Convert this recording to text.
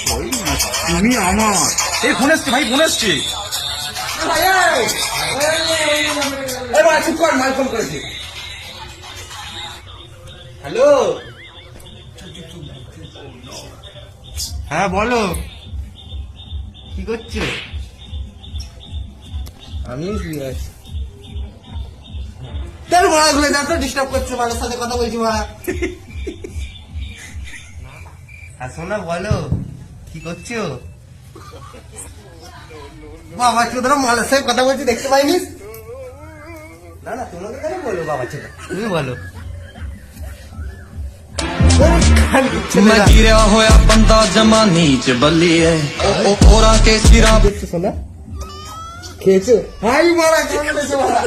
তুমি আমার এই ফোন এসছে ভাই, ফোন এসছে। চুপ কর, মাল ফোন করেছি। হ্যালো, হ্যাঁ বলো, কি করছো? আমি শুয়ে আছি। তোর মারাগুলো যা তো ডিস্টার্ব করছে, মানুষের সাথে কথা বলছি মারা। আসো না, বলো কি করছো? বাবা চোদরা মালের সাথে কথা বলছি, দেখতে পাইনি? না না, তোমাকে কেন বলবো বাবা চোদরা? তুমি বলো। मैं गिरा होया बंदा जमा नीच बल्लिए ओरा के सिरा দেখছো শোনা? খেয়েছো? হাই মারা, কেমন হয়েছে মারা?